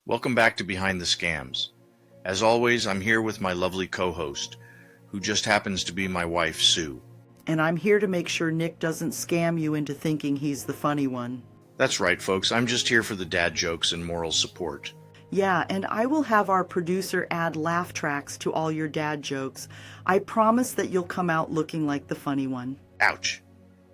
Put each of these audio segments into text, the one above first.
Welcome back to Behind the Scams. As always, I'm here with my lovely co-host, who just happens to be my wife, Sue. And I'm here to make sure Nick doesn't scam you into thinking he's the funny one. That's right, folks. I'm just here for the dad jokes and moral support. Yeah, and I will have our producer add laugh tracks to all your dad jokes. I promise that you'll come out looking like the funny one. Ouch.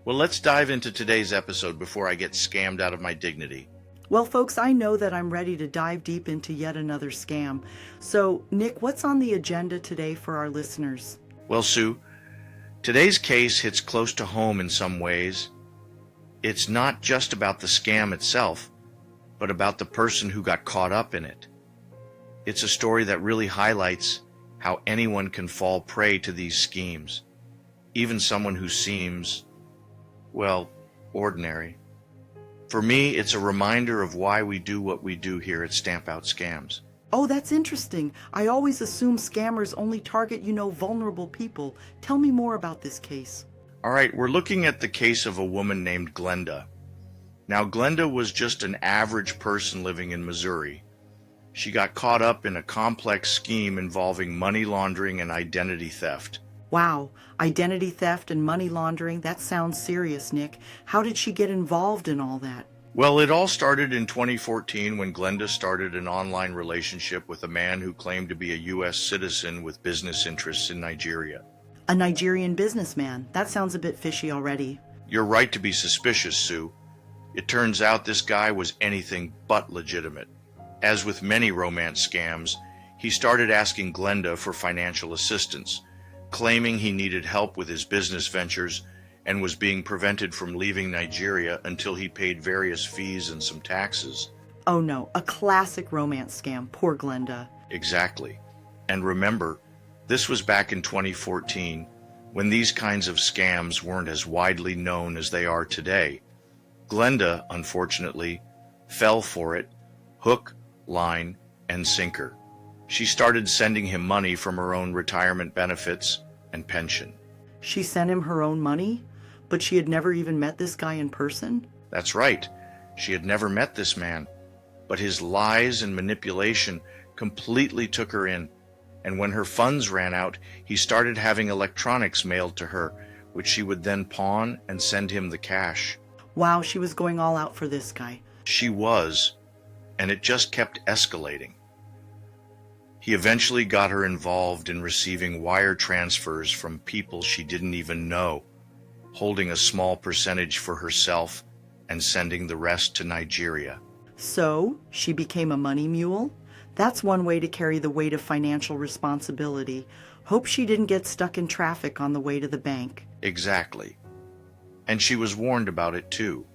Well, let's dive into today's episode before I get scammed out of my dignity. Well, folks, I know that I'm ready to dive deep into yet another scam. So, Nick, what's on the agenda today for our listeners? Well, Sue, today's case hits close to home in some ways. It's not just about the scam itself, but about the person who got caught up in it. It's a story that really highlights how anyone can fall prey to these schemes, even someone who seems, well, ordinary. For me, it's a reminder of why we do what we do here at Stamp Out Scams. Oh, that's interesting. I always assume scammers only target, vulnerable people. Tell me more about this case. All right, we're looking at the case of a woman named Glenda. Now, Glenda was just an average person living in Missouri. She got caught up in a complex scheme involving money laundering and identity theft. Wow, identity theft and money laundering, that sounds serious, Nick. How did she get involved in all that? Well, it all started in 2014 when Glenda started an online relationship with a man who claimed to be a U.S. citizen with business interests in Nigeria. A Nigerian businessman. That sounds a bit fishy already. You're right to be suspicious, Sue. It turns out this guy was anything but legitimate. As with many romance scams, he started asking Glenda for financial assistance, claiming he needed help with his business ventures and was being prevented from leaving Nigeria until he paid various fees and some taxes. Oh no, a classic romance scam. Poor Glenda. Exactly. And remember, this was back in 2014, when these kinds of scams weren't as widely known as they are today. Glenda, unfortunately, fell for it, hook, line, and sinker. She started sending him money from her own retirement benefits and pension. She sent him her own money? But she had never even met this guy in person? That's right. She had never met this man. But his lies and manipulation completely took her in. And when her funds ran out, he started having electronics mailed to her, which she would then pawn and send him the cash. Wow, she was going all out for this guy. She was, and it just kept escalating. He eventually got her involved in receiving wire transfers from people she didn't even know, holding a small percentage for herself and sending the rest to Nigeria. So, she became a money mule? That's one way to carry the weight of financial responsibility. Hope she didn't get stuck in traffic on the way to the bank. Exactly. And she was warned about it too.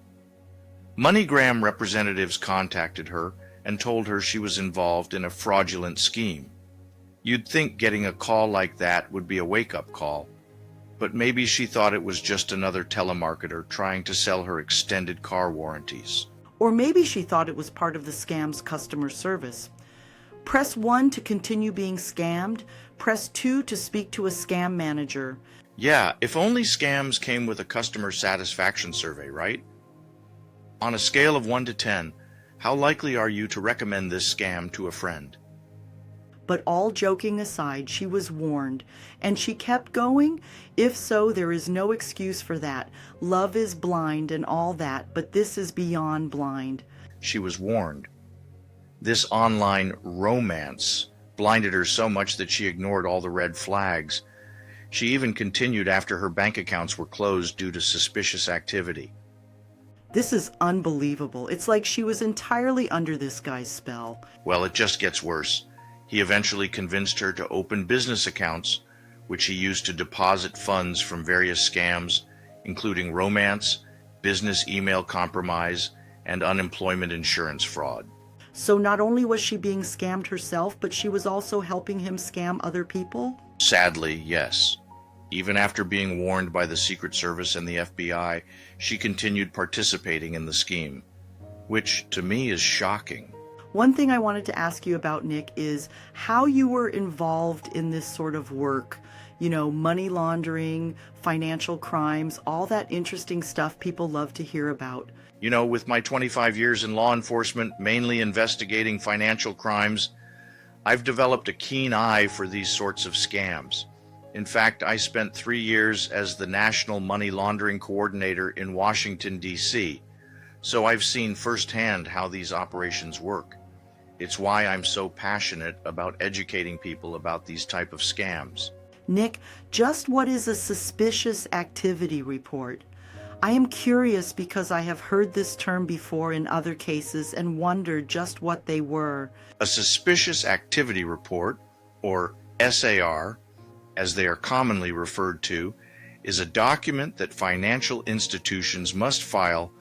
MoneyGram representatives contacted her and told her she was involved in a fraudulent scheme. You'd think getting a call like that would be a wake-up call, but maybe she thought it was just another telemarketer trying to sell her extended car warranties. Or maybe she thought it was part of the scam's customer service. Press 1 to continue being scammed. Press 2 to speak to a scam manager. Yeah, if only scams came with a customer satisfaction survey, right? On a scale of 1 to 10, how likely are you to recommend this scam to a friend? But all joking aside, she was warned, and she kept going? If so, there is no excuse for that. Love is blind and all that, but this is beyond blind. She was warned. This online romance blinded her so much that she ignored all the red flags. She even continued after her bank accounts were closed due to suspicious activity. This is unbelievable. It's like she was entirely under this guy's spell. Well, it just gets worse. He eventually convinced her to open business accounts, which he used to deposit funds from various scams, including romance, business email compromise, and unemployment insurance fraud. So not only was she being scammed herself, but she was also helping him scam other people? Sadly, yes. Even after being warned by the Secret Service and the FBI, she continued participating in the scheme, which to me is shocking. One thing I wanted to ask you about, Nick, is how you were involved in this sort of work. Money laundering, financial crimes, all that interesting stuff people love to hear about. You know, with my 25 years in law enforcement, mainly investigating financial crimes, I've developed a keen eye for these sorts of scams. In fact, I spent 3 years as the National Money Laundering Coordinator in Washington, D.C., so I've seen firsthand how these operations work. It's why I'm so passionate about educating people about these type of scams. Nick, just what is a suspicious activity report? I am curious because I have heard this term before in other cases and wondered just what they were. A suspicious activity report, or SAR, as they are commonly referred to, is a document that financial institutions must file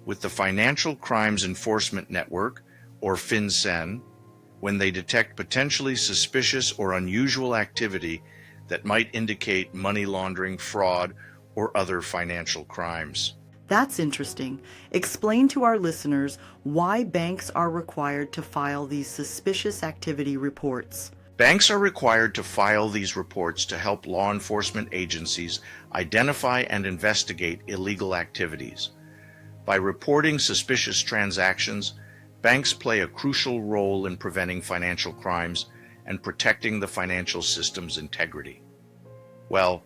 with the Financial Crimes Enforcement Network, or FinCEN, when they detect potentially suspicious or unusual activity that might indicate money laundering, fraud, or other financial crimes. That's interesting. Explain to our listeners why banks are required to file these suspicious activity reports. Banks are required to file these reports to help law enforcement agencies identify and investigate illegal activities. By reporting suspicious transactions, banks play a crucial role in preventing financial crimes and protecting the financial system's integrity. Well,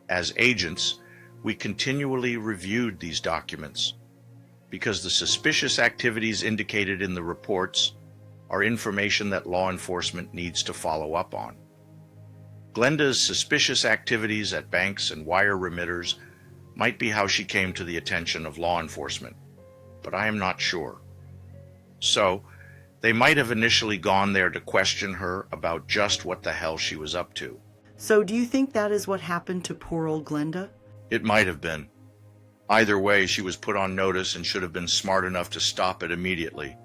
as agents, we continually reviewed these documents because the suspicious activities indicated in the reports are information that law enforcement needs to follow up on. Glenda's suspicious activities at banks and wire remitters might be how she came to the attention of law enforcement, but I am not sure. So, they might have initially gone there to question her about just what the hell she was up to. So do you think that is what happened to poor old Glenda? It might have been. Either way, she was put on notice and should have been smart enough to stop it immediately.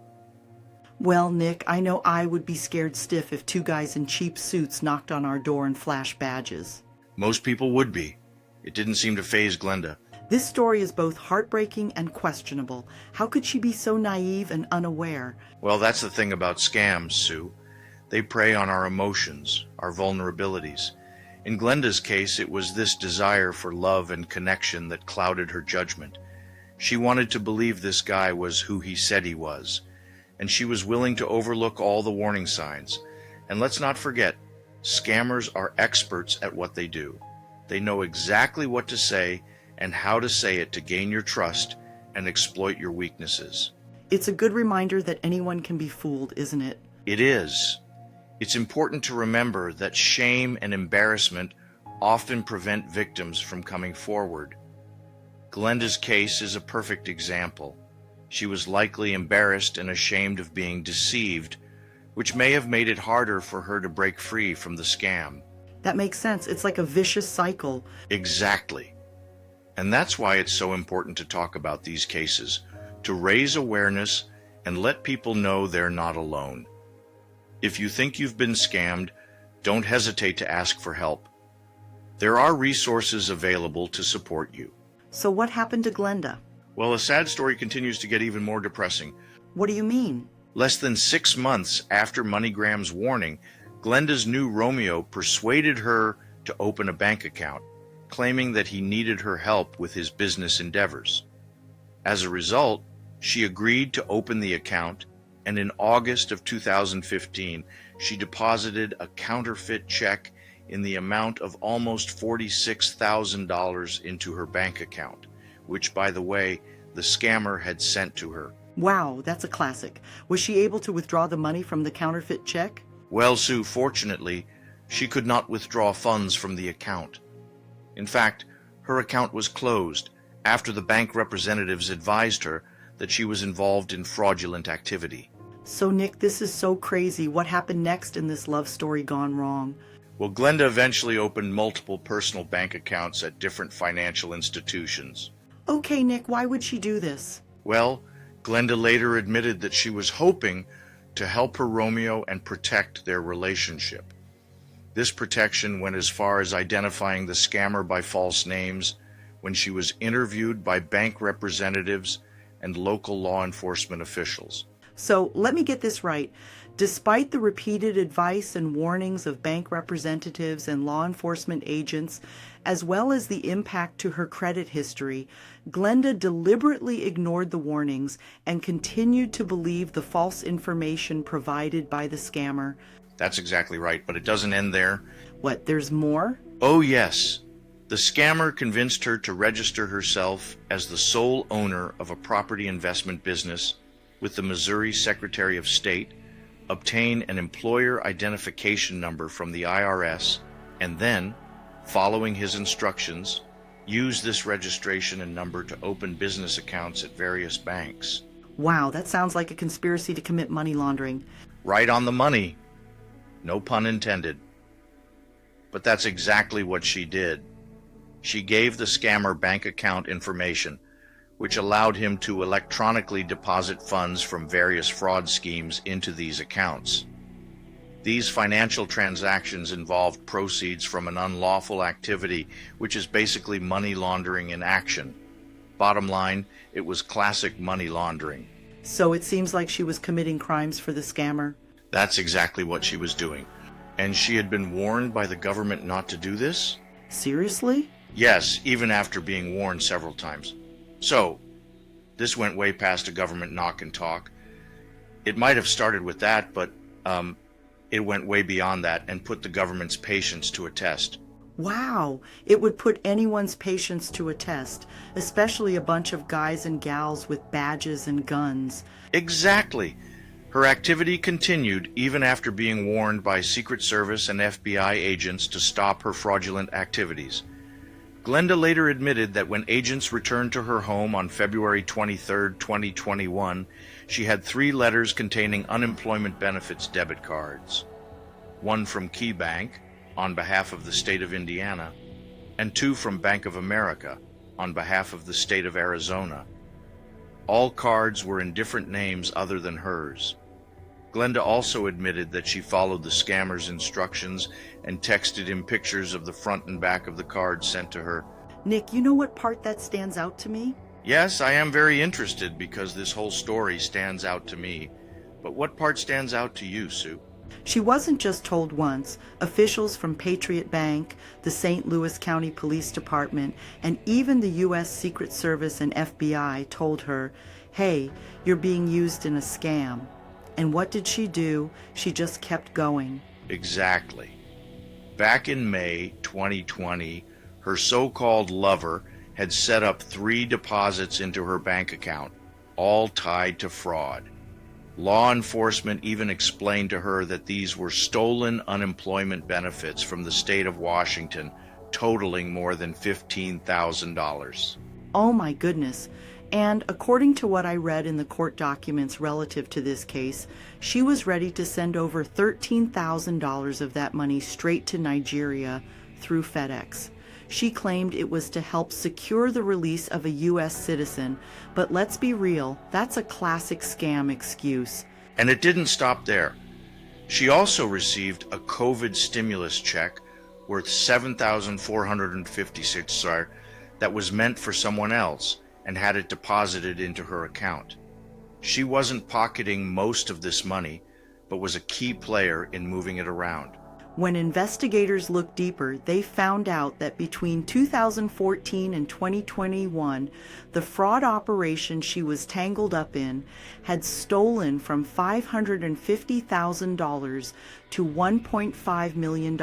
Well, Nick, I know I would be scared stiff if two guys in cheap suits knocked on our door and flashed badges. Most people would be. It didn't seem to faze Glenda. This story is both heartbreaking and questionable. How could she be so naive and unaware? Well, that's the thing about scams, Sue. They prey on our emotions, our vulnerabilities. In Glenda's case, it was this desire for love and connection that clouded her judgment. She wanted to believe this guy was who he said he was, and she was willing to overlook all the warning signs. And let's not forget, scammers are experts at what they do. They know exactly what to say and how to say it to gain your trust and exploit your weaknesses. It's a good reminder that anyone can be fooled, isn't it? It is. It's important to remember that shame and embarrassment often prevent victims from coming forward. Glenda's case is a perfect example. She was likely embarrassed and ashamed of being deceived, which may have made it harder for her to break free from the scam. That makes sense. It's like a vicious cycle. Exactly. And that's why it's so important to talk about these cases, to raise awareness and let people know they're not alone. If you think you've been scammed, don't hesitate to ask for help. There are resources available to support you. So what happened to Glenda? Well, the sad story continues to get even more depressing. What do you mean? Less than 6 months after MoneyGram's warning, Glenda's new Romeo persuaded her to open a bank account, claiming that he needed her help with his business endeavors. As a result, she agreed to open the account, and in August of 2015, she deposited a counterfeit check in the amount of almost $46,000 into her bank account, which, by the way, the scammer had sent to her. Wow, that's a classic. Was she able to withdraw the money from the counterfeit check? Well, Sue, fortunately, she could not withdraw funds from the account. In fact, her account was closed after the bank representatives advised her that she was involved in fraudulent activity. So, Nick, this is so crazy. What happened next in this love story gone wrong? Well, Glenda eventually opened multiple personal bank accounts at different financial institutions. Okay, Nick, why would she do this? Well, Glenda later admitted that she was hoping to help her Romeo and protect their relationship. This protection went as far as identifying the scammer by false names when she was interviewed by bank representatives and local law enforcement officials. So let me get this right. Despite the repeated advice and warnings of bank representatives and law enforcement agents, as well as the impact to her credit history, Glenda deliberately ignored the warnings and continued to believe the false information provided by the scammer. That's exactly right, but it doesn't end there. What, there's more? Oh yes. The scammer convinced her to register herself as the sole owner of a property investment business with the Missouri Secretary of State, obtain an employer identification number from the IRS, and then, following his instructions, use this registration and number to open business accounts at various banks. Wow, that sounds like a conspiracy to commit money laundering. Right on the money. No pun intended. But that's exactly what she did. She gave the scammer bank account information, which allowed him to electronically deposit funds from various fraud schemes into these accounts. These financial transactions involved proceeds from an unlawful activity, which is basically money laundering in action. Bottom line, it was classic money laundering. So it seems like she was committing crimes for the scammer. That's exactly what she was doing. And she had been warned by the government not to do this? Seriously? Yes, even after being warned several times. So, this went way past a government knock and talk. It might have started with that, but it went way beyond that and put the government's patience to a test. Wow, it would put anyone's patience to a test, especially a bunch of guys and gals with badges and guns. Exactly. Her activity continued even after being warned by Secret Service and FBI agents to stop her fraudulent activities. Glenda later admitted that when agents returned to her home on February 23, 2021, she had 3 letters containing unemployment benefits debit cards. One from Key Bank, on behalf of the state of Indiana, and 2 from Bank of America, on behalf of the state of Arizona. All cards were in different names other than hers. Glenda also admitted that she followed the scammer's instructions and texted him pictures of the front and back of the cards sent to her. Nick, you know what part that stands out to me? Yes, I am very interested because this whole story stands out to me. But what part stands out to you, Sue? She wasn't just told once. Officials from Patriot Bank, the St. Louis County Police Department, and even the U.S. Secret Service and FBI told her, hey, you're being used in a scam. And what did she do? She just kept going. Exactly. Back in May 2020, her so-called lover had set up 3 deposits into her bank account, all tied to fraud. Law enforcement even explained to her that these were stolen unemployment benefits from the state of Washington, totaling more than $15,000. Oh my goodness. And according to what I read in the court documents relative to this case, she was ready to send over $13,000 of that money straight to Nigeria through FedEx. She claimed it was to help secure the release of a U.S. citizen, but let's be real, that's a classic scam excuse. And it didn't stop there. She also received a COVID stimulus check worth $7,456 that was meant for someone else, and had it deposited into her account. She wasn't pocketing most of this money, but was a key player in moving it around. When investigators looked deeper, they found out that between 2014 and 2021, the fraud operation she was tangled up in had stolen from $550,000 to $1.5 million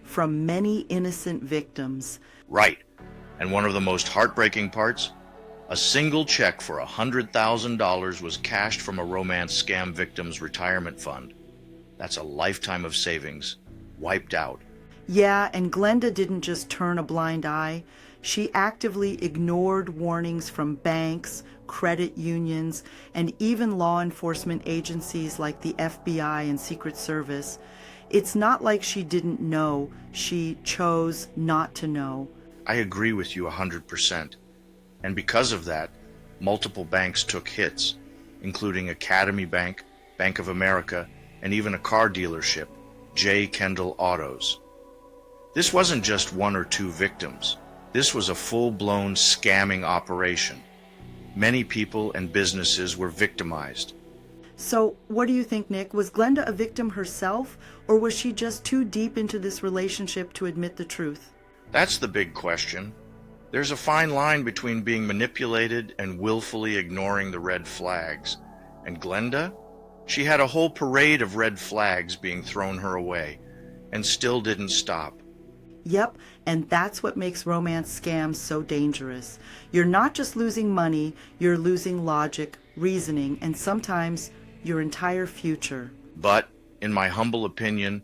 from many innocent victims. Right. And one of the most heartbreaking parts? A single check for $100,000 was cashed from a romance scam victim's retirement fund. That's a lifetime of savings, wiped out. Yeah, and Glenda didn't just turn a blind eye. She actively ignored warnings from banks, credit unions, and even law enforcement agencies like the FBI and Secret Service. It's not like she didn't know, she chose not to know. I agree with you 100%. And because of that, multiple banks took hits, including Academy Bank, Bank of America, and even a car dealership, J. Kendall Autos. This wasn't just 1 or 2 victims. This was a full-blown scamming operation. Many people and businesses were victimized. So, what do you think, Nick? Was Glenda a victim herself, or was she just too deep into this relationship to admit the truth? That's the big question. There's a fine line between being manipulated and willfully ignoring the red flags. And Glenda? She had a whole parade of red flags being thrown her way, and still didn't stop. Yep, and that's what makes romance scams so dangerous. You're not just losing money, you're losing logic, reasoning, and sometimes your entire future. But, in my humble opinion,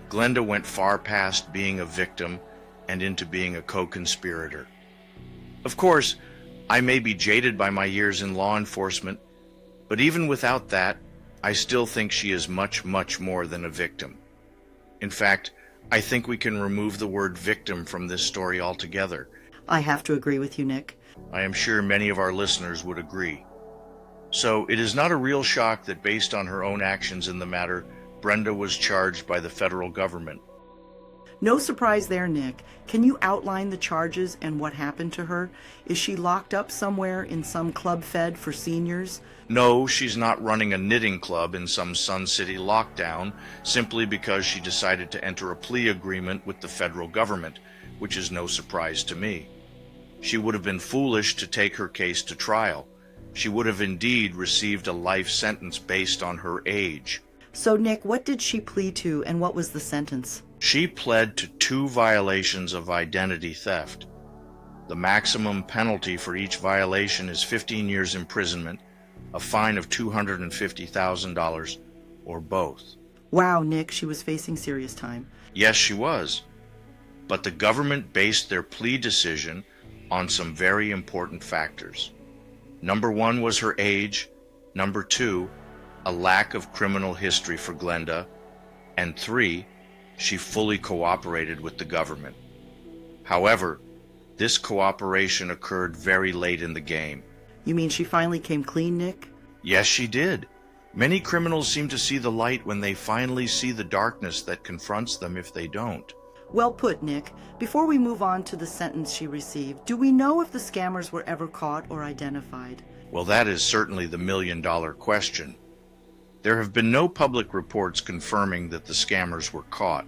Glenda went far past being a victim and into being a co-conspirator. Of course, I may be jaded by my years in law enforcement, but even without that, I still think she is much, much more than a victim. In fact, I think we can remove the word victim from this story altogether. I have to agree with you, Nick. I am sure many of our listeners would agree. So it is not a real shock that based on her own actions in the matter, Brenda was charged by the federal government. No surprise there, Nick. Can you outline the charges and what happened to her? Is she locked up somewhere in some club fed for seniors? No, she's not running a knitting club in some Sun City lockdown simply because she decided to enter a plea agreement with the federal government, which is no surprise to me. She would have been foolish to take her case to trial. She would have indeed received a life sentence based on her age. So, Nick, what did she plead to and what was the sentence? She pled to 2 violations of identity theft. The maximum penalty for each violation is 15 years imprisonment, a fine of $250,000, or both. Wow, Nick, she was facing serious time. Yes, she was. But the government based their plea decision on some very important factors. Number 1 was her age. Number 2, a lack of criminal history for Glenda. And 3, she fully cooperated with the government. However, this cooperation occurred very late in the game. You mean she finally came clean, Nick? Yes, she did. Many criminals seem to see the light when they finally see the darkness that confronts them if they don't. Well put, Nick. Before we move on to the sentence she received, do we know if the scammers were ever caught or identified? Well, that is certainly the million-dollar question. There have been no public reports confirming that the scammers were caught.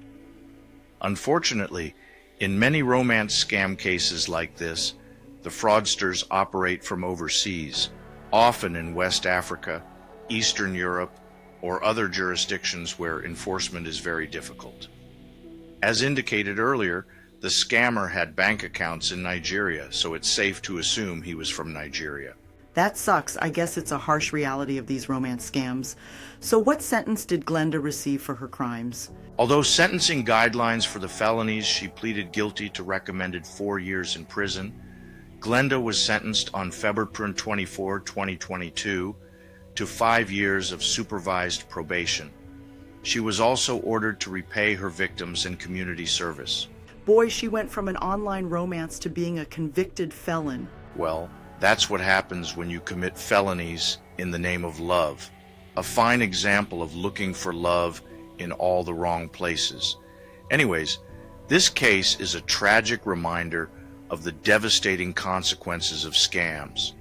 Unfortunately, in many romance scam cases like this, the fraudsters operate from overseas, often in West Africa, Eastern Europe, or other jurisdictions where enforcement is very difficult. As indicated earlier, the scammer had bank accounts in Nigeria, so it's safe to assume he was from Nigeria. That sucks. I guess it's a harsh reality of these romance scams. So what sentence did Glenda receive for her crimes? Although sentencing guidelines for the felonies she pleaded guilty to recommended 4 years in prison, Glenda was sentenced on February 24, 2022 to 5 years of supervised probation. She was also ordered to repay her victims in community service. Boy, she went from an online romance to being a convicted felon. Well, that's what happens when you commit felonies in the name of love. A fine example of looking for love in all the wrong places. Anyways, this case is a tragic reminder of the devastating consequences of scams.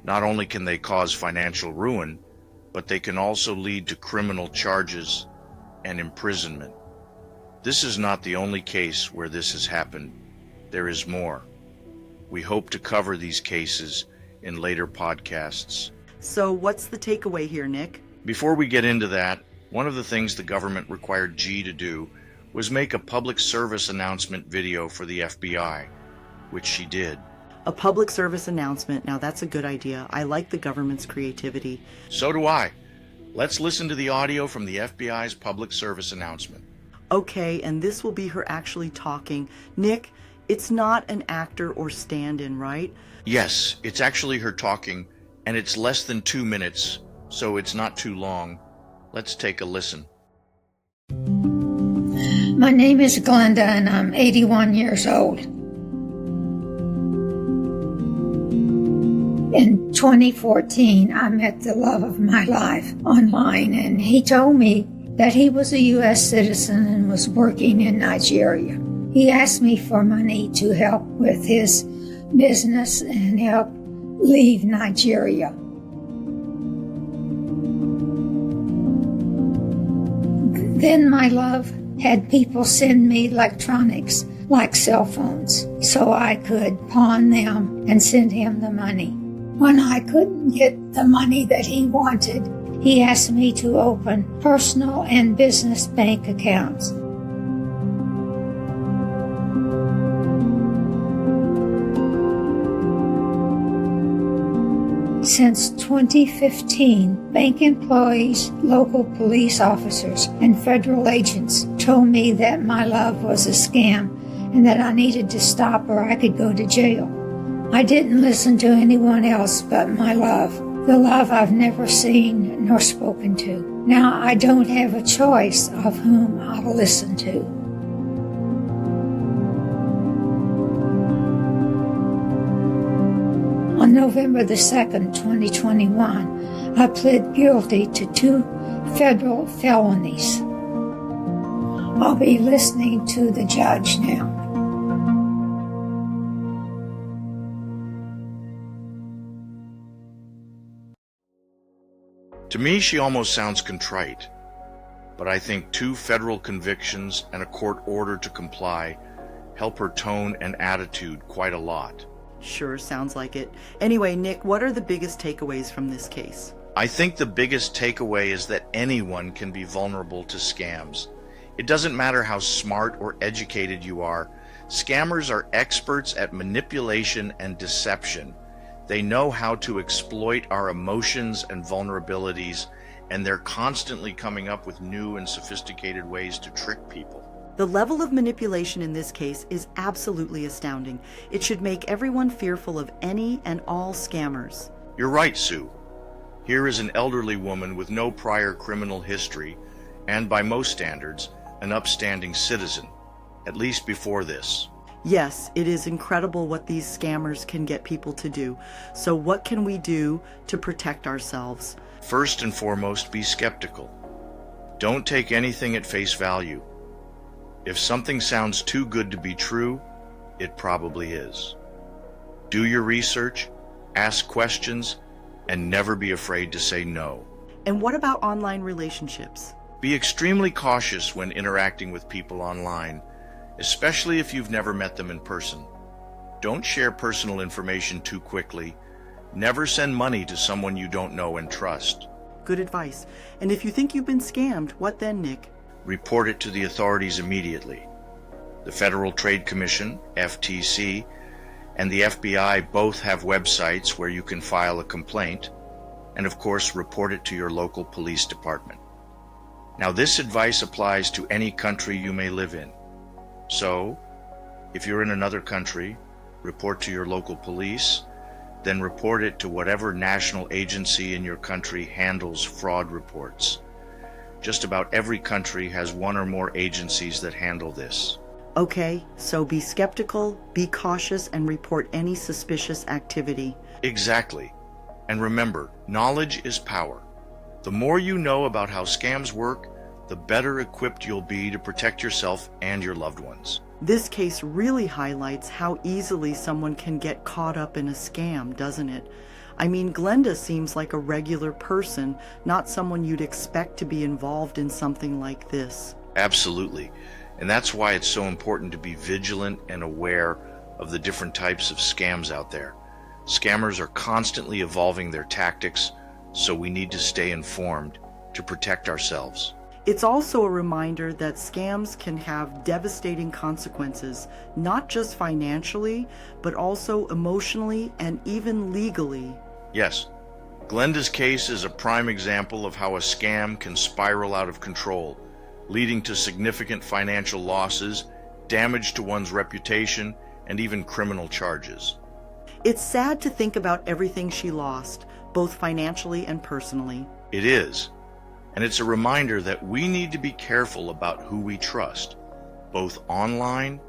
Not only can they cause financial ruin, but they can also lead to criminal charges and imprisonment. This is not the only case where this has happened. There is more. We hope to cover these cases in later podcasts. So what's the takeaway here, Nick? Before we get into that, one of the things the government required G to do was make a public service announcement video for the FBI, which she did. A public service announcement. Now that's a good idea. I like the government's creativity. So do I. Let's listen to the audio from the FBI's public service announcement. Okay, and this will be her actually talking. Nick, it's not an actor or stand-in, right? Yes, it's actually her talking, and it's less than 2 minutes, so it's not too long. Let's take a listen. My name is Glenda, and I'm 81 years old. In 2014, I met the love of my life online, and he told me that he was a U.S. citizen and was working in Nigeria. He asked me for money to help with his business and help leave Nigeria. Then my love had people send me electronics like cell phones so I could pawn them and send him the money. When I couldn't get the money that he wanted, he asked me to open personal and business bank accounts. Since 2015, bank employees, local police officers, and federal agents told me that my love was a scam and that I needed to stop or I could go to jail. I didn't listen to anyone else but my love, the love I've never seen nor spoken to. Now I don't have a choice of whom I'll listen to. On November the 2nd, 2021, I pled guilty to 2 federal felonies. I'll be listening to the judge now. To me, she almost sounds contrite, but I think 2 federal convictions and a court order to comply help her tone and attitude quite a lot. Sure, sounds like it. Anyway, Nick, what are the biggest takeaways from this case? I think the biggest takeaway is that anyone can be vulnerable to scams. It doesn't matter how smart or educated you are. Scammers are experts at manipulation and deception. They know how to exploit our emotions and vulnerabilities, and they're constantly coming up with new and sophisticated ways to trick people. The level of manipulation in this case is absolutely astounding. It should make everyone fearful of any and all scammers. You're right, Sue. Here is an elderly woman with no prior criminal history, and by most standards, an upstanding citizen, at least before this. Yes, it is incredible what these scammers can get people to do. So what can we do to protect ourselves? First and foremost, be skeptical. Don't take anything at face value. If something sounds too good to be true, it probably is. Do your research, ask questions, and never be afraid to say no. And what about online relationships? Be extremely cautious when interacting with people online, especially if you've never met them in person. Don't share personal information too quickly. Never send money to someone you don't know and trust. Good advice. And if you think you've been scammed, what then, Nick? Report it to the authorities immediately. The Federal Trade Commission, FTC, and the FBI both have websites where you can file a complaint, and of course report it to your local police department. Now, this advice applies to any country you may live in. So, if you're in another country, report to your local police, then report it to whatever national agency in your country handles fraud reports. Just about every country has one or more agencies that handle this. Okay, so be skeptical, be cautious, and report any suspicious activity. Exactly. And remember, knowledge is power. The more you know about how scams work, the better equipped you'll be to protect yourself and your loved ones. This case really highlights how easily someone can get caught up in a scam, doesn't it? I mean, Glenda seems like a regular person, not someone you'd expect to be involved in something like this. Absolutely. And that's why it's so important to be vigilant and aware of the different types of scams out there. Scammers are constantly evolving their tactics, so we need to stay informed to protect ourselves. It's also a reminder that scams can have devastating consequences, not just financially, but also emotionally and even legally. Yes, Glenda's case is a prime example of how a scam can spiral out of control, leading to significant financial losses, damage to one's reputation, and even criminal charges. It's sad to think about everything she lost, both financially and personally. It is. And it's a reminder that we need to be careful about who we trust, both online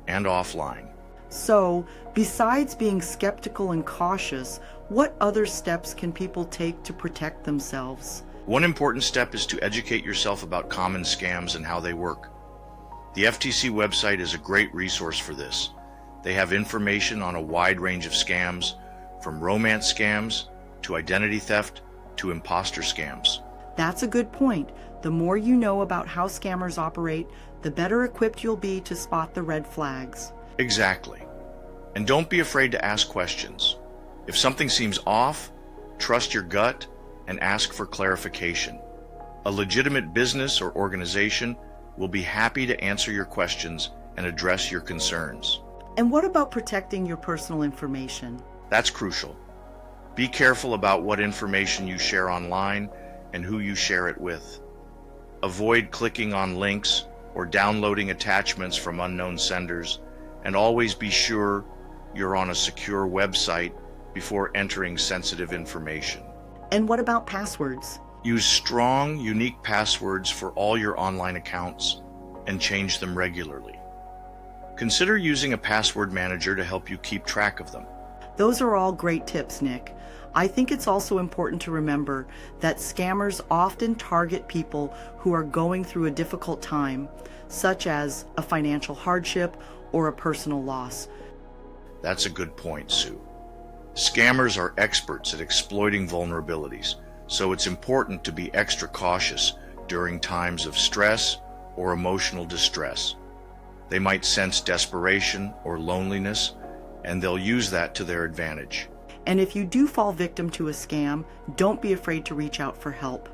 and offline. So, besides being skeptical and cautious, what other steps can people take to protect themselves? One important step is to educate yourself about common scams and how they work. The FTC website is a great resource for this. They have information on a wide range of scams, from romance scams to identity theft to imposter scams. That's a good point. The more you know about how scammers operate, the better equipped you'll be to spot the red flags. Exactly. And don't be afraid to ask questions. If something seems off, trust your gut and ask for clarification. A legitimate business or organization will be happy to answer your questions and address your concerns. And what about protecting your personal information? That's crucial. Be careful about what information you share online and who you share it with. Avoid clicking on links or downloading attachments from unknown senders, and always be sure you're on a secure website before entering sensitive information. And what about passwords? Use strong, unique passwords for all your online accounts and change them regularly. Consider using a password manager to help you keep track of them. Those are all great tips, Nick. I think it's also important to remember that scammers often target people who are going through a difficult time, such as a financial hardship or a personal loss. That's a good point, Sue. Scammers are experts at exploiting vulnerabilities, so it's important to be extra cautious during times of stress or emotional distress. They might sense desperation or loneliness, and they'll use that to their advantage. And if you do fall victim to a scam, don't be afraid to reach out for help.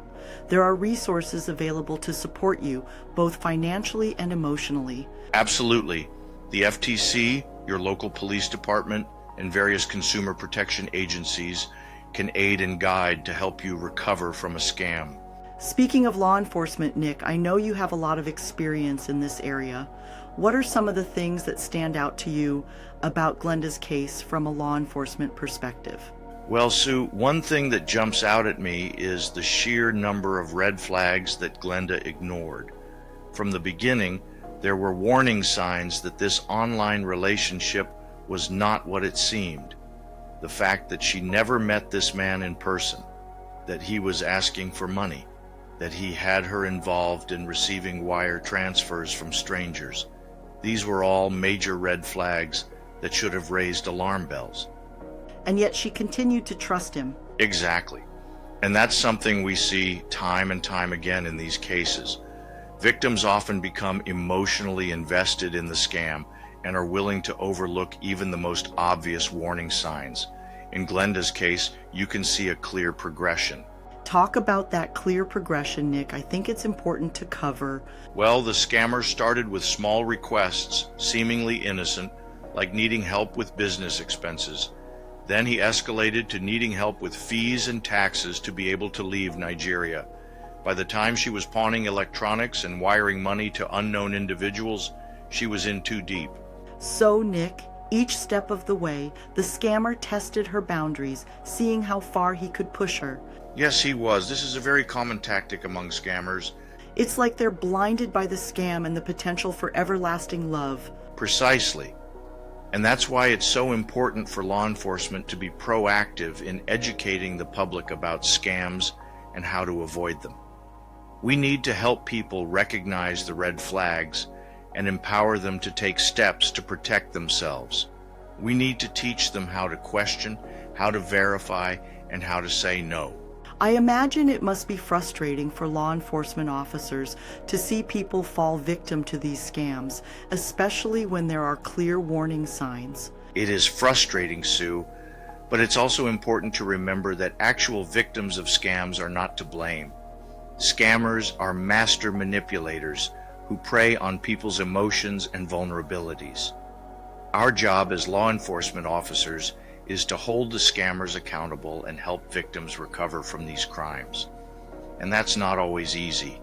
There are resources available to support you, both financially and emotionally. Absolutely. The FTC, your local police department, and various consumer protection agencies can aid and guide to help you recover from a scam. Speaking of law enforcement, Nick, I know you have a lot of experience in this area. What are some of the things that stand out to you about Glenda's case from a law enforcement perspective? Well, Sue, one thing that jumps out at me is the sheer number of red flags that Glenda ignored. From the beginning, there were warning signs that this online relationship was not what it seemed. The fact that she never met this man in person, that he was asking for money, that he had her involved in receiving wire transfers from strangers. These were all major red flags that should have raised alarm bells. And yet she continued to trust him. Exactly. And that's something we see time and time again in these cases. Victims often become emotionally invested in the scam and are willing to overlook even the most obvious warning signs. In Glenda's case, you can see a clear progression. Talk about that clear progression, Nick. I think it's important to cover. Well, the scammer started with small requests, seemingly innocent, like needing help with business expenses. Then he escalated to needing help with fees and taxes to be able to leave Nigeria. By the time she was pawning electronics and wiring money to unknown individuals, she was in too deep. So, Nick, each step of the way, the scammer tested her boundaries, seeing how far he could push her. Yes, he was. This is a very common tactic among scammers. It's like they're blinded by the scam and the potential for everlasting love. Precisely. And that's why it's so important for law enforcement to be proactive in educating the public about scams and how to avoid them. We need to help people recognize the red flags and empower them to take steps to protect themselves. We need to teach them how to question, how to verify, and how to say no. I imagine it must be frustrating for law enforcement officers to see people fall victim to these scams, especially when there are clear warning signs. It is frustrating, Sue, but it's also important to remember that actual victims of scams are not to blame. Scammers are master manipulators who prey on people's emotions and vulnerabilities. Our job as law enforcement officers is to hold the scammers accountable and help victims recover from these crimes. And that's not always easy.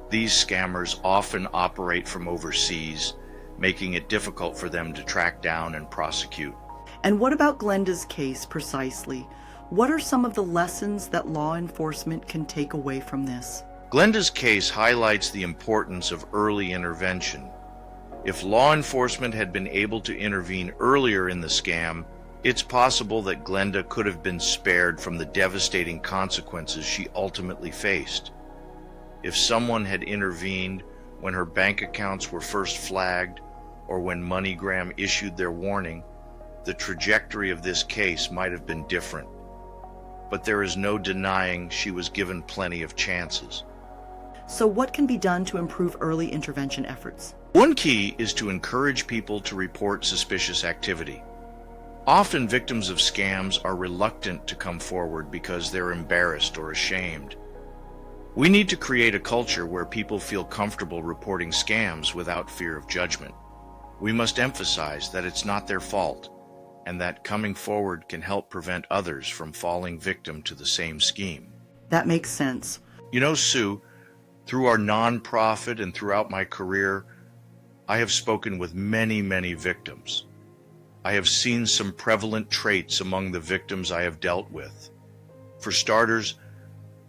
These scammers often operate from overseas, making it difficult for them to track down and prosecute. And what about Glenda's case precisely? What are some of the lessons that law enforcement can take away from this? Glenda's case highlights the importance of early intervention. If law enforcement had been able to intervene earlier in the scam, it's possible that Glenda could have been spared from the devastating consequences she ultimately faced. If someone had intervened when her bank accounts were first flagged or when MoneyGram issued their warning, the trajectory of this case might have been different. but there is no denying she was given plenty of chances. So what can be done to improve early intervention efforts? One key is to encourage people to report suspicious activity. Often victims of scams are reluctant to come forward because they're embarrassed or ashamed. We need to create a culture where people feel comfortable reporting scams without fear of judgment. We must emphasize that it's not their fault, and that coming forward can help prevent others from falling victim to the same scheme. That makes sense. You know, Sue, through our nonprofit and throughout my career, I have spoken with many, many victims. I have seen some prevalent traits among the victims I have dealt with. For starters,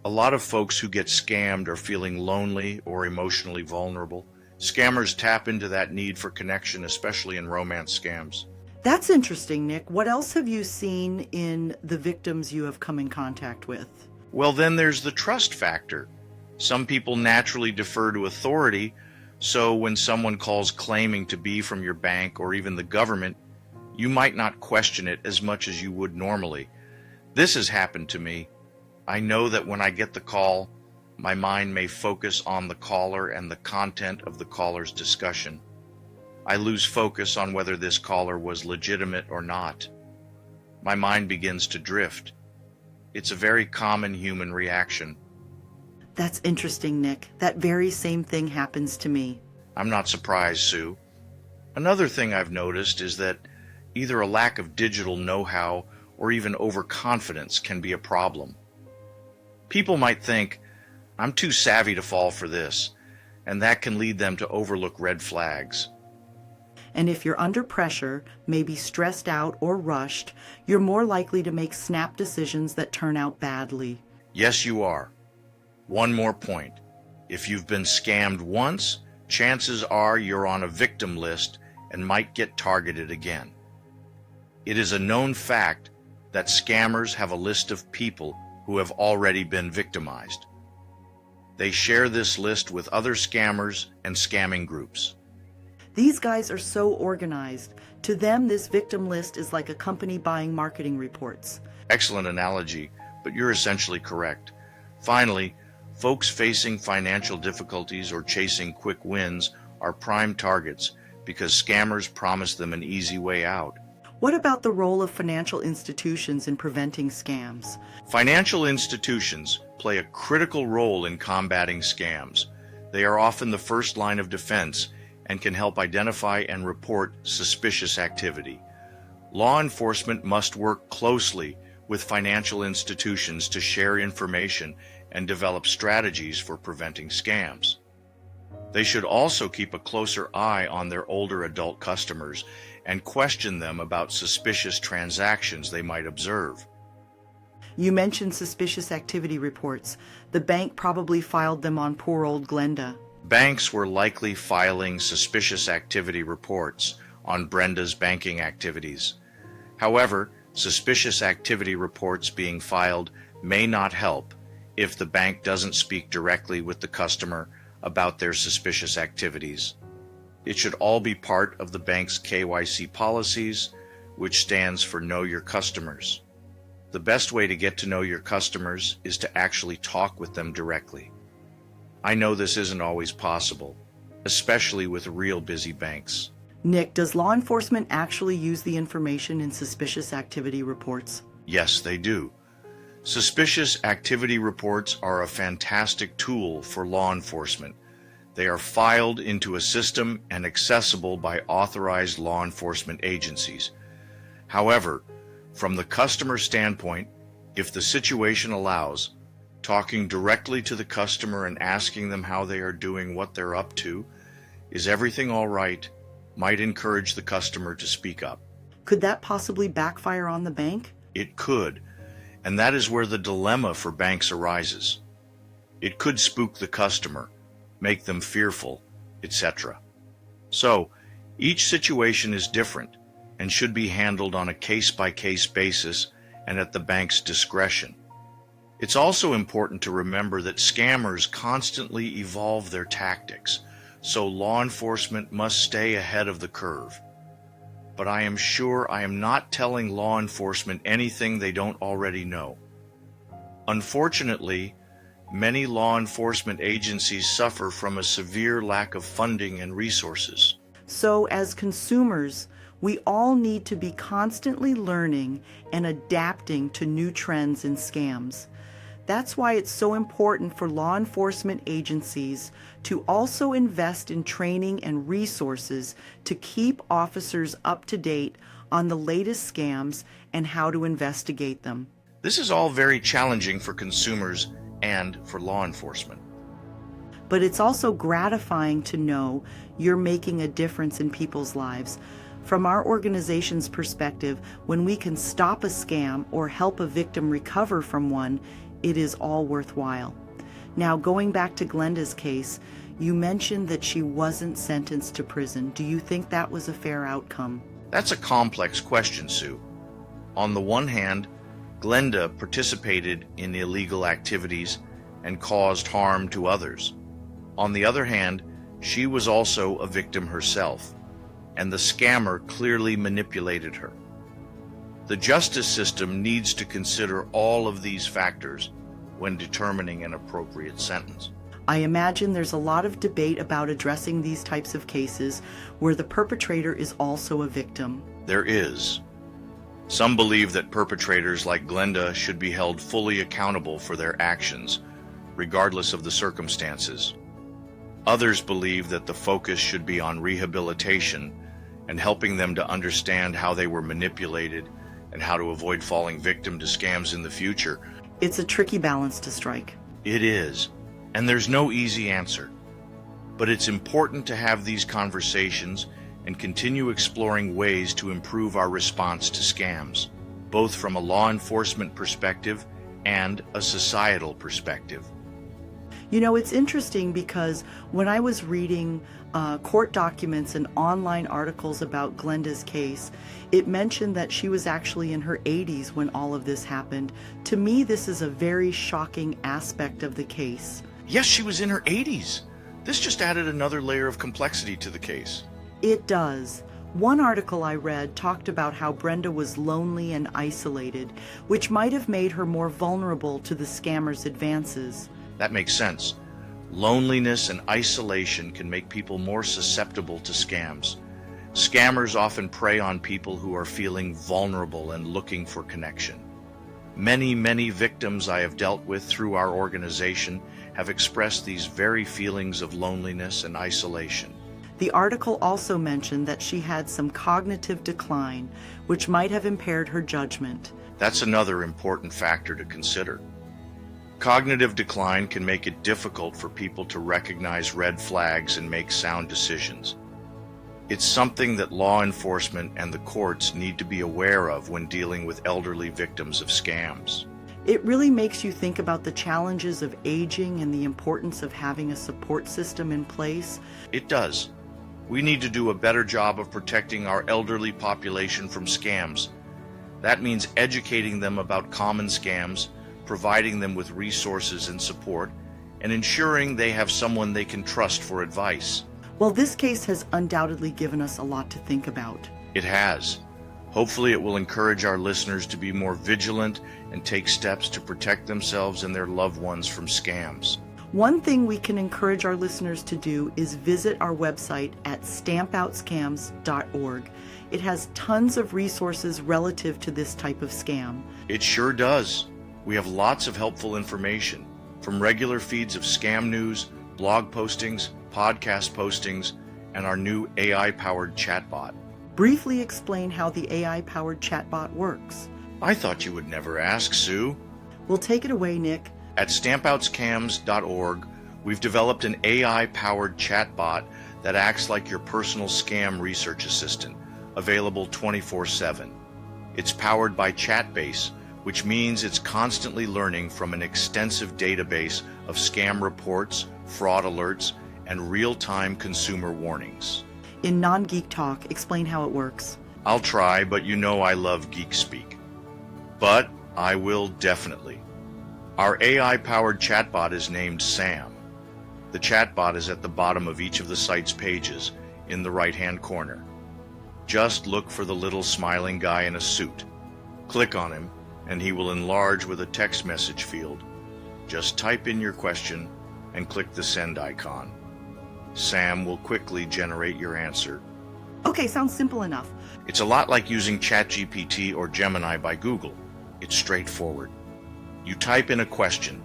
a lot of folks who get scammed are feeling lonely or emotionally vulnerable. Scammers tap into that need for connection, especially in romance scams. That's interesting, Nick. What else have you seen in the victims you have come in contact with? Well, then there's the trust factor. Some people naturally defer to authority, so when someone calls claiming to be from your bank or even the government, you might not question it as much as you would normally. This has happened to me. I know that when I get the call, my mind may focus on the caller and the content of the caller's discussion. I lose focus on whether this caller was legitimate or not. My mind begins to drift. It's a very common human reaction. That's interesting, Nick. That very same thing happens to me. I'm not surprised, Sue. Another thing I've noticed is that either a lack of digital know-how or even overconfidence can be a problem. People might think, I'm too savvy to fall for this, and that can lead them to overlook red flags. And if you're under pressure, maybe stressed out or rushed, you're more likely to make snap decisions that turn out badly. Yes, you are. One more point. If you've been scammed once, chances are you're on a victim list and might get targeted again. It is a known fact that scammers have a list of people who have already been victimized. They share this list with other scammers and scamming groups. These guys are so organized. To them, this victim list is like a company buying marketing reports. Excellent analogy, but you're essentially correct. Finally, folks facing financial difficulties or chasing quick wins are prime targets because scammers promise them an easy way out. What about the role of financial institutions in preventing scams? Financial institutions play a critical role in combating scams. They are often the first line of defense and can help identify and report suspicious activity. Law enforcement must work closely with financial institutions to share information and develop strategies for preventing scams. They should also keep a closer eye on their older adult customers and question them about suspicious transactions they might observe. You mentioned suspicious activity reports. The bank probably filed them on poor old Glenda. Banks were likely filing suspicious activity reports on Brenda's banking activities. However, suspicious activity reports being filed may not help if the bank doesn't speak directly with the customer about their suspicious activities. It should all be part of the bank's KYC policies, which stands for Know Your Customers. The best way to get to know your customers is to actually talk with them directly. I know this isn't always possible, especially with real busy banks. Nick, does law enforcement actually use the information in suspicious activity reports? Yes, they do. Suspicious activity reports are a fantastic tool for law enforcement. They are filed into a system and accessible by authorized law enforcement agencies. However, from the customer standpoint, if the situation allows, talking directly to the customer and asking them how they are doing, what they're up to, is everything all right, might encourage the customer to speak up. Could that possibly backfire on the bank? It could, and that is where the dilemma for banks arises. It could spook the customer, make them fearful, etc. So, each situation is different and should be handled on a case-by-case basis and at the bank's discretion. It's also important to remember that scammers constantly evolve their tactics, so law enforcement must stay ahead of the curve. But I am sure I am not telling law enforcement anything they don't already know. Unfortunately, many law enforcement agencies suffer from a severe lack of funding and resources. So, as consumers, we all need to be constantly learning and adapting to new trends in scams. That's why it's so important for law enforcement agencies to also invest in training and resources to keep officers up to date on the latest scams and how to investigate them. This is all very challenging for consumers and for law enforcement. But it's also gratifying to know you're making a difference in people's lives. From our organization's perspective, when we can stop a scam or help a victim recover from one, it is all worthwhile. Now, going back to Glenda's case, you mentioned that she wasn't sentenced to prison. Do you think that was a fair outcome? That's a complex question, Sue. On the one hand, Glenda participated in illegal activities and caused harm to others. On the other hand, she was also a victim herself, and the scammer clearly manipulated her. The justice system needs to consider all of these factors when determining an appropriate sentence. I imagine there's a lot of debate about addressing these types of cases where the perpetrator is also a victim. There is. Some believe that perpetrators like Glenda should be held fully accountable for their actions, regardless of the circumstances. Others believe that the focus should be on rehabilitation and helping them to understand how they were manipulated and how to avoid falling victim to scams in the future. It's a tricky balance to strike. It is, and there's no easy answer. But it's important to have these conversations and continue exploring ways to improve our response to scams, both from a law enforcement perspective and a societal perspective. You know, it's interesting because when I was reading court documents and online articles about Glenda's case, it mentioned that she was actually in her 80s when all of this happened. To me, this is a very shocking aspect of the case. Yes, she was in her 80s. This just added another layer of complexity to the case. It does. One article I read talked about how Brenda was lonely and isolated, which might have made her more vulnerable to the scammer's advances. That makes sense. Loneliness and isolation can make people more susceptible to scams. Scammers often prey on people who are feeling vulnerable and looking for connection. Many victims I have dealt with through our organization have expressed these very feelings of loneliness and isolation. The article also mentioned that she had some cognitive decline, which might have impaired her judgment. That's another important factor to consider. Cognitive decline can make it difficult for people to recognize red flags and make sound decisions. It's something that law enforcement and the courts need to be aware of when dealing with elderly victims of scams. It really makes you think about the challenges of aging and the importance of having a support system in place. It does. We need to do a better job of protecting our elderly population from scams. That means educating them about common scams, providing them with resources and support, and ensuring they have someone they can trust for advice. Well, this case has undoubtedly given us a lot to think about. It has. Hopefully it will encourage our listeners to be more vigilant and take steps to protect themselves and their loved ones from scams. One thing we can encourage our listeners to do is visit our website at stampoutscams.org. It has tons of resources relative to this type of scam. It sure does. We have lots of helpful information, from regular feeds of scam news, blog postings, podcast postings, and our new AI-powered chatbot. Briefly explain how the AI-powered chatbot works. I thought you would never ask, Sue. Well, take it away, Nick. At stampoutscams.org, we've developed an AI-powered chatbot that acts like your personal scam research assistant, available 24/7. It's powered by Chatbase, which means it's constantly learning from an extensive database of scam reports, fraud alerts, and real-time consumer warnings. In non-geek talk, explain how it works. I'll try, but you know I love geek speak. But I will definitely. Our AI-powered chatbot is named Sam. The chatbot is at the bottom of each of the site's pages in the right-hand corner. Just look for the little smiling guy in a suit. Click on him, and he will enlarge with a text message field. Just type in your question and click the send icon. Sam will quickly generate your answer. Okay, sounds simple enough. It's a lot like using ChatGPT or Gemini by Google. It's straightforward. You type in a question.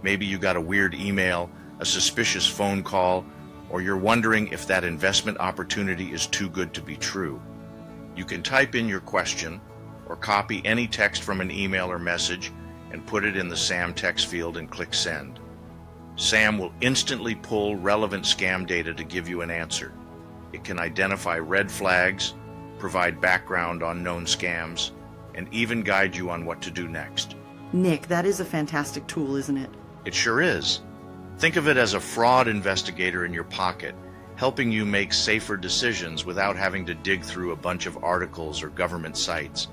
Maybe you got a weird email, a suspicious phone call, or you're wondering if that investment opportunity is too good to be true. You can type in your question or copy any text from an email or message and put it in the SAM text field and click send. SAM will instantly pull relevant scam data to give you an answer. It can identify red flags, provide background on known scams, and even guide you on what to do next. Nick, that is a fantastic tool, isn't it? It sure is. Think of it as a fraud investigator in your pocket, helping you make safer decisions without having to dig through a bunch of articles or government sites.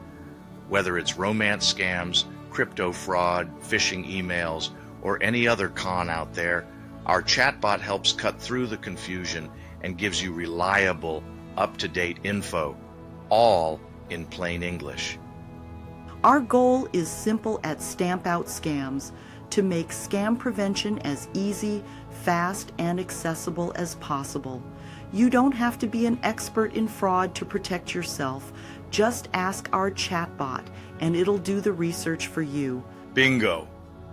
Whether it's romance scams, crypto fraud, phishing emails, or any other con out there, our chatbot helps cut through the confusion and gives you reliable, up-to-date info, all in plain English. Our goal is simple at Stamp Out Scams, to make scam prevention as easy, fast, and accessible as possible. You don't have to be an expert in fraud to protect yourself. Just ask our chatbot, and it'll do the research for you. Bingo!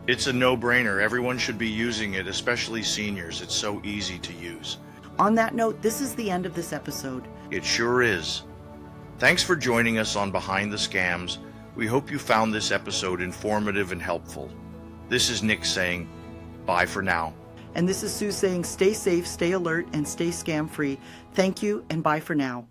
It's a no-brainer. Everyone should be using it, especially seniors. It's so easy to use. On that note, this is the end of this episode. It sure is. Thanks for joining us on Behind the Scams. We hope you found this episode informative and helpful. This is Nick saying, bye for now. And this is Sue saying, stay safe, stay alert, and stay scam-free. Thank you, and bye for now.